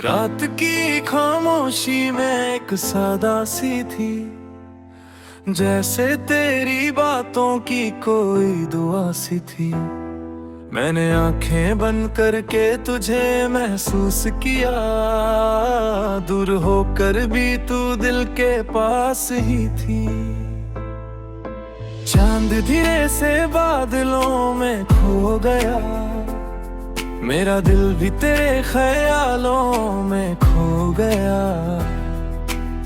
रात की खामोशी में एक सादा सी थी, जैसे तेरी बातों की कोई दुआ सी थी। मैंने आंखें बंद करके तुझे महसूस किया, दूर होकर भी तू दिल के पास ही थी। चांद धीरे से बादलों में खो गया, मेरा दिल भी तेरे ख्यालों में खो गया।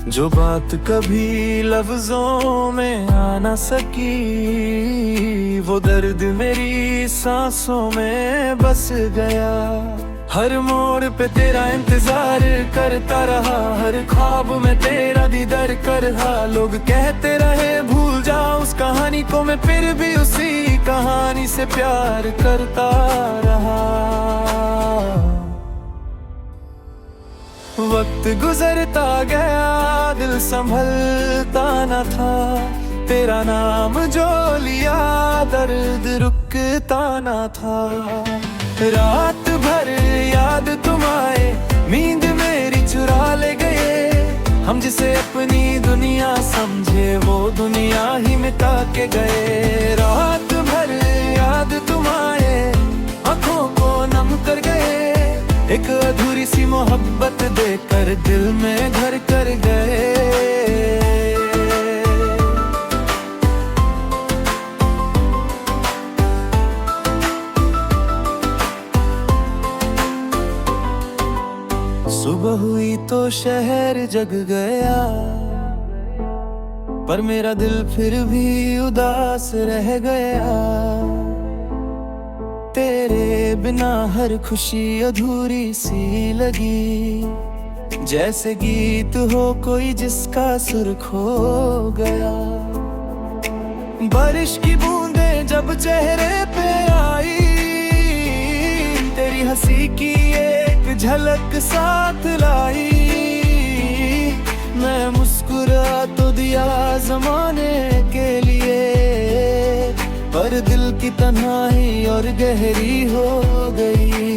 जो बात कभी लफ्जों में आ ना सकी, वो दर्द मेरी सांसों में बस गया। हर मोड़ पे तेरा इंतजार करता रहा, हर ख्वाब में तेरा दीदार कर रहा। लोग कहते रहे भूल जा उस कहानी को, मैं फिर भी उसी कहानी से प्यार करता रहा। वक्त गुजरता गया, दिल संभलता न था। तेरा नाम जो लिया, दर्द रुकता न था। रात भर याद तुम आए, नींद मेरी चुरा ले गए। हम जिसे अपनी दुनिया समझे, वो दुनिया ही मिटा के गए। रात भर याद तुम आए, आंखों को नम कर गए। एक अधूरी सी मोहब्बत देकर दिल में घर कर गए। सुबह हुई तो शहर जग गया, पर मेरा दिल फिर भी उदास रह गया। तेरे बिना हर खुशी अधूरी सी लगी, जैसे गीत हो कोई जिसका सुर खो गया। बारिश की बूंदें जब चेहरे पे आई, तेरी हंसी की एक झलक साथ लाई। मैं मुस्कुरा तो दिया जमाने के लिए, पर दिल की तन्हाई और गहरी हो गई।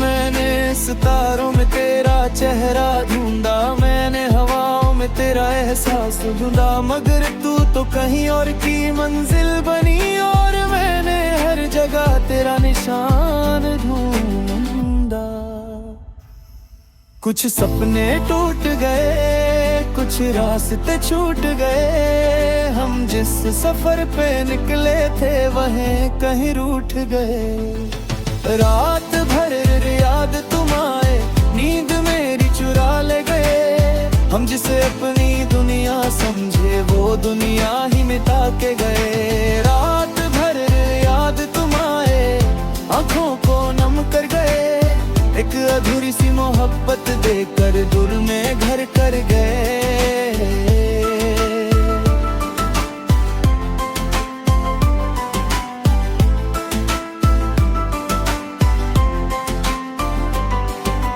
मैंने सितारों में तेरा चेहरा ढूंढा, मैंने हवाओं में तेरा एहसास ढूंढा। मगर तू तो कहीं और की मंजिल बनी, और मैंने हर जगह तेरा निशान ढूंढा। कुछ सपने टूट गए, कुछ रास्ते छूट गए। हम जिस सफर पे निकले थे, वहीं कहीं रूठ गए। रात भर याद तुम आए, नींद मेरी चुरा ले गए। हम जिसे अपनी दुनिया समझे, वो दुनिया ही मिटा के गए। रात भर याद तुम आए, आंखों को नम कर गए। एक अधूरी सी मोहब्बत देकर दिल में घर कर गए।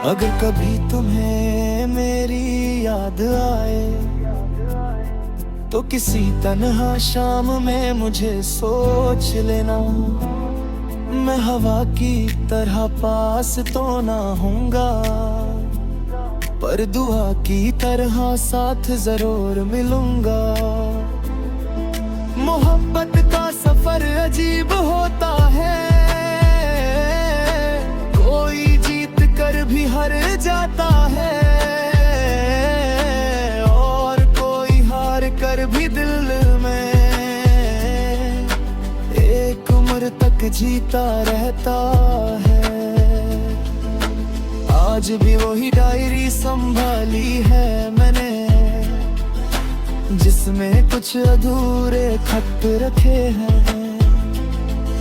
अगर कभी तुम्हें मेरी याद आए, तो किसी तन्हा शाम में मुझे सोच लेना। मैं हवा की तरह पास तो ना होऊंगा, पर दुआ की तरह साथ जरूर मिलूंगा। मोहब्बत का सफर अजीब होता है, कोई जीत कर भी हार जाता है, और कोई हार कर भी दिल में एक उम्र तक जीता रहता है। आज भी वही डायरी संभाली है मैंने, जिसमें कुछ अधूरे खत रखे हैं।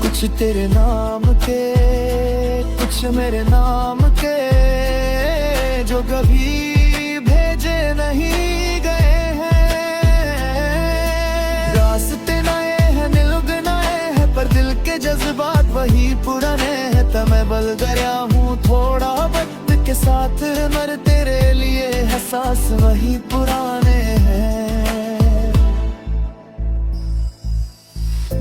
कुछ तेरे नाम के, कुछ मेरे नाम के, जो कभी भेजे नहीं गए हैं। रास्ते नए हैं, नीलुग नए हैं, पर दिल के जज्बात वही पुराने हैं। तो मैं बल गया हूँ थोड़ा वक्त के साथ, मर तेरे लिए एहसास वही पुराने हैं।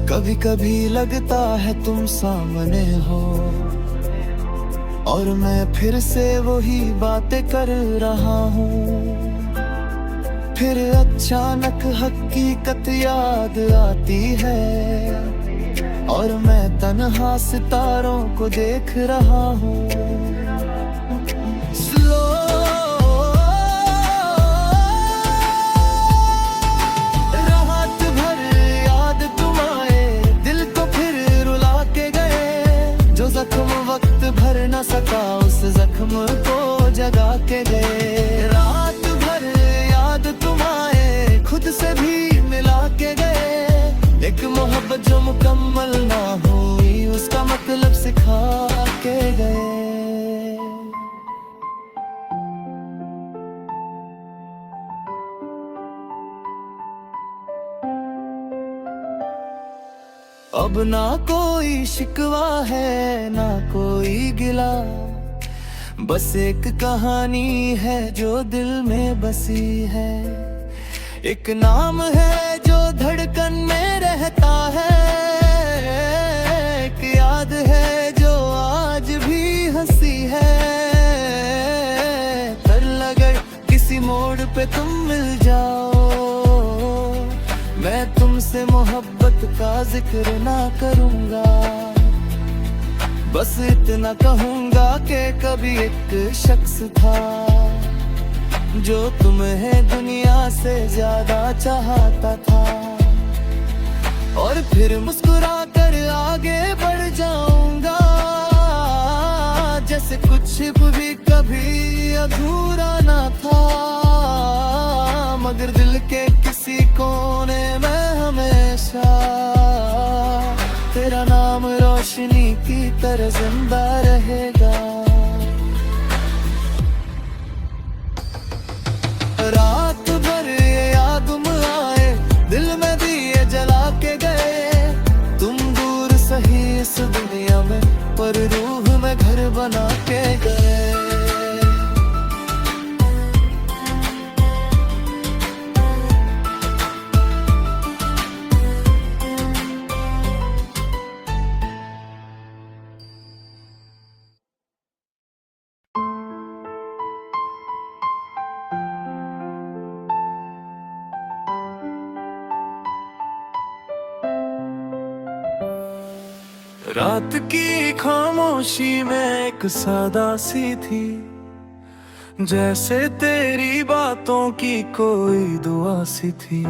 कभी कभी लगता है तुम सामने हो, और मैं फिर से वही बातें कर रहा हूँ। फिर अचानक हकीकत याद आती है और मैं तन्हा सितारों को देख रहा हूँ। रात भर याद तुम आए, दिल को फिर रुला के गए। जो जख्म वक्त भर न सका, उस जख्म को जगा के गए। रात भर याद तुम आए, खुद से भी मिला के गए। एक मोहब्बत जो मुकम्मल ना हुई, उसका मतलब सिखा के गए। अब ना कोई शिकवा है, ना कोई गिला, बस एक कहानी है जो दिल में बसी है। एक नाम है जो धड़कन में रहता है, एक याद है जो आज भी हंसी है। कर लगे किसी मोड़ पे तुम मिल जाओ, मैं तुमसे मोहब्बत का जिक्र ना करूंगा। बस इतना कहूंगा कि कभी एक शख्स था जो तुम्हें दुनिया से ज्यादा चाहता था। और फिर मुस्कुरा कर आगे बढ़ जाऊंगा, जैसे कुछ भी कभी अधूरा ना था। मगर दिल के किसी कोने में हमेशा तेरा नाम रोशनी की तरह जिंदा रहेगा। रात भर ये याद तुम आए, दिल में दिए जला के गए। तुम दूर सही इस दुनिया में, पर रूह में घर बना के गए। रात की खामोशी में एक सादा सी थी, जैसे तेरी बातों की कोई दुआ सी थी।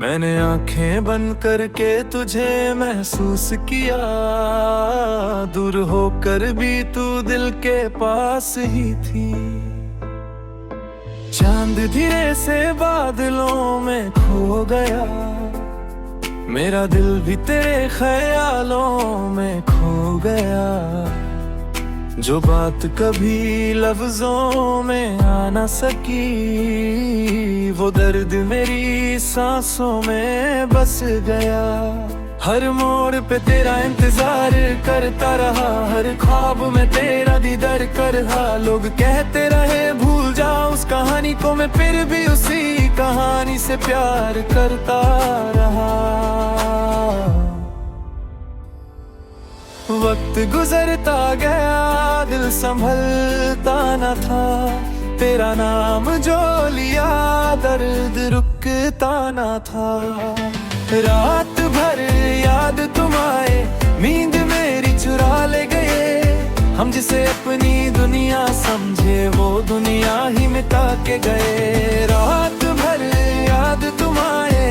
मैंने आंखें बंद करके तुझे महसूस किया, दूर होकर भी तू दिल के पास ही थी। चांद धीरे से बादलों में खो गया, मेरा दिल भी तेरे ख्यालों में खो गया। जो बात कभी लफ्जों में आ न सकी, वो दर्द मेरी सांसों में बस गया। हर मोड़ पे तेरा इंतजार करता रहा, हर ख्वाब में तेरा दीदार कर रहा। लोग कहते रहे भूल जा उस कहानी को, मैं फिर भी उसी कहानी से प्यार करता रहा। वक्त गुजरता गया, दिल संभलता न था। तेरा नाम जो लिया, दर्द रुकता न था। रात भर याद तुम आए, नींद मेरी चुरा ले गए। हम जिसे अपनी दुनिया समझे, वो दुनिया ही मिटा के गए। रात भर याद तुम आए,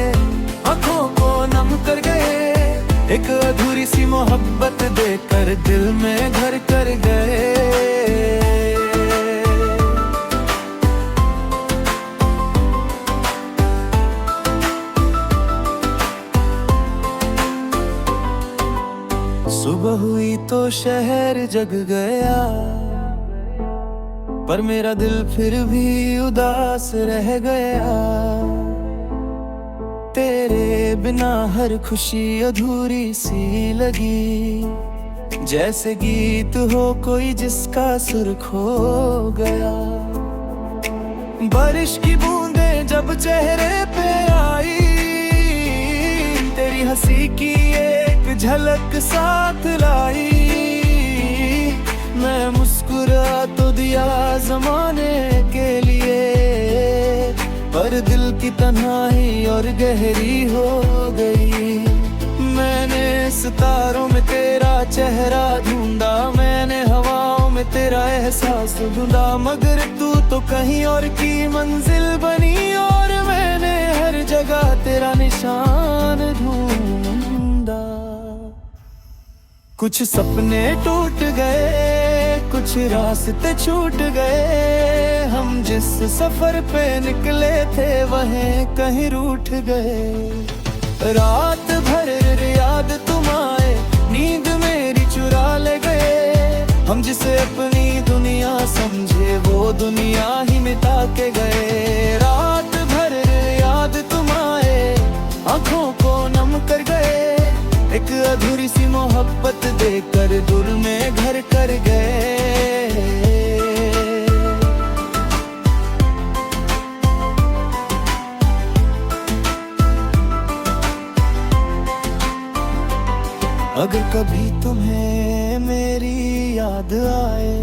आंखों को नम कर गए। एक अधूरी सी मोहब्बत देकर दिल में घर कर गए। सुबह हुई तो शहर जग गया, पर मेरा दिल फिर भी उदास रह गया। तेरे बिना हर खुशी अधूरी सी लगी, जैसे गीत हो कोई जिसका सुर खो गया। बारिश की बूंदें जब चेहरे पे आई, तेरी हंसी की एक झलक साथ लाई। मैं मुस्कुरा तो दिया जमाने के लिए, पर दिल की तन्हाई और गहरी हो गई। मैंने सितारों में तेरा चेहरा ढूंढा, मैंने हवाओं में तेरा एहसास ढूंढा, मगर तू तो कहीं और की मंजिल बनी, और मैंने हर जगह तेरा निशान ढूंढा। कुछ सपने टूट गए, कुछ रास्ते छूट गए, हम जिस सफर पे निकले थे वहीं कहीं रूठ गए। रात भर याद तुम आए, नींद मेरी चुरा ले गए, हम जिसे अपनी दुनिया समझे वो दुनिया ही मिटा के गए। रात भर याद तुम आए, आंखों को नम कर गए, एक अधूरी सी मोहब्बत देकर दूर में घर कर गए। अगर कभी तुम्हें मेरी याद आए,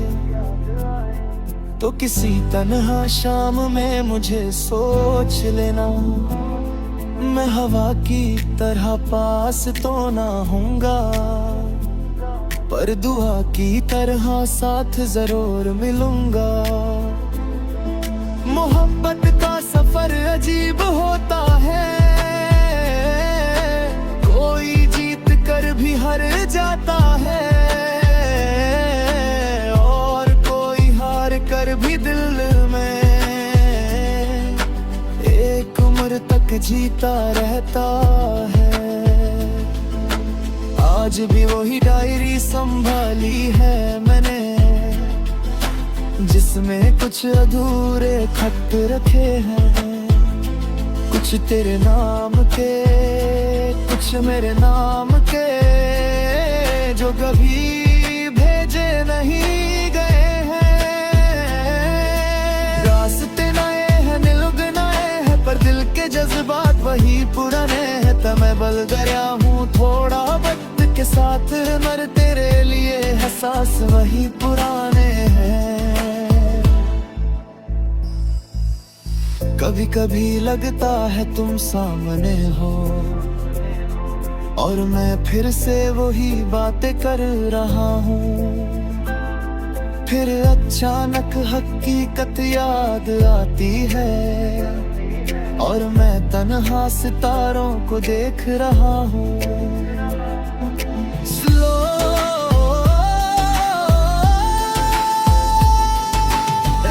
तो किसी तन्हा शाम में मुझे सोच लेना। मैं हवा की तरह पास तो ना होऊंगा, पर दुआ की तरह साथ जरूर मिलूंगा। मोहब्बत का सफर अजीब होता है, कोई जीत कर भी हार जाता है, और कोई हार कर भी दिल में एक उम्र तक जीता रहता है। आज भी वही डायरी संभाली है मैंने, जिसमें कुछ अधूरे खत रखे हैं, कुछ तेरे नाम के, कुछ मेरे नाम के, जो कभी भेजे नहीं गए हैं। रास्ते नए हैं, निलुग नए हैं, पर दिल के जज्बात वही पुराने हैं। तो मैं बल गया हूँ थोड़ा वक्त के साथ, मर तेरे लिए एहसास वही पुराने हैं। कभी कभी लगता है तुम सामने हो, और मैं फिर से वही बातें कर रहा हूँ। फिर अचानक हकीकत याद आती है, और मैं तन्हा सितारों को देख रहा हूँ।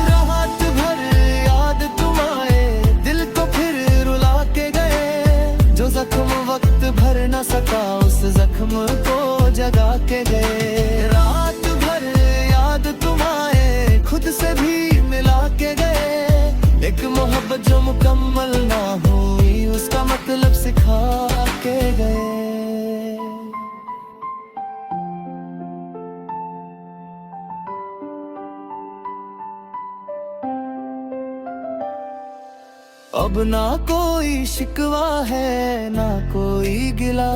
रात भर याद तुम आए, दिल को फिर रुला के गए, जो जख्म वक्त भर न सका उस जख्म को जगा के गए। रात भर याद तुम आए, खुद से भी मिला के गए, एक मोहब्बत जो मुकम्मल ना हुई उसका मतलब सिखा के गए। अब ना कोई शिकवा है, ना कोई गिला,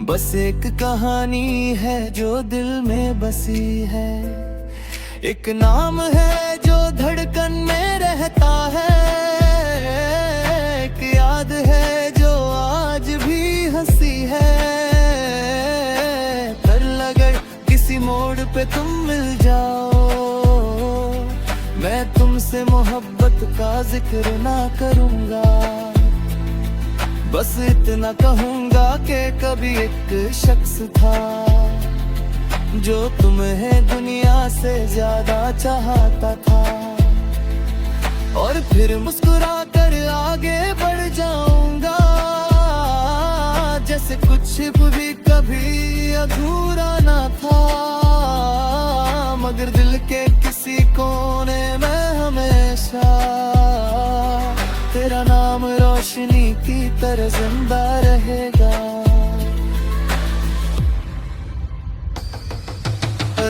बस एक कहानी है जो दिल में बसी है। एक नाम है जो धड़कन में रहता है, एक याद है जो आज भी हंसी है। कर लगे किसी मोड़ पे तुम मिल जाओ, मैं तुमसे मोहब्बत का जिक्र ना करूंगा, बस इतना कहूंगा कि कभी एक शख्स था जो तुम्हें दुनिया से ज्यादा चाहता था। और फिर मुस्कुरा कर आगे बढ़ जाऊंगा, जैसे कुछ भी कभी अधूरा ना था, मगर दिल के किसी कोने में हमेशा तेरा नाम रोशनी की तरह जिंदा रहेगा।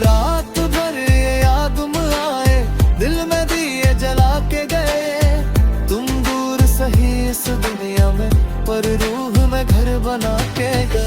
रात भर याद तुम आए, दिल में दिए जला के गए, तुम दूर सही इस दुनिया में, पर रूह में घर बना के गए।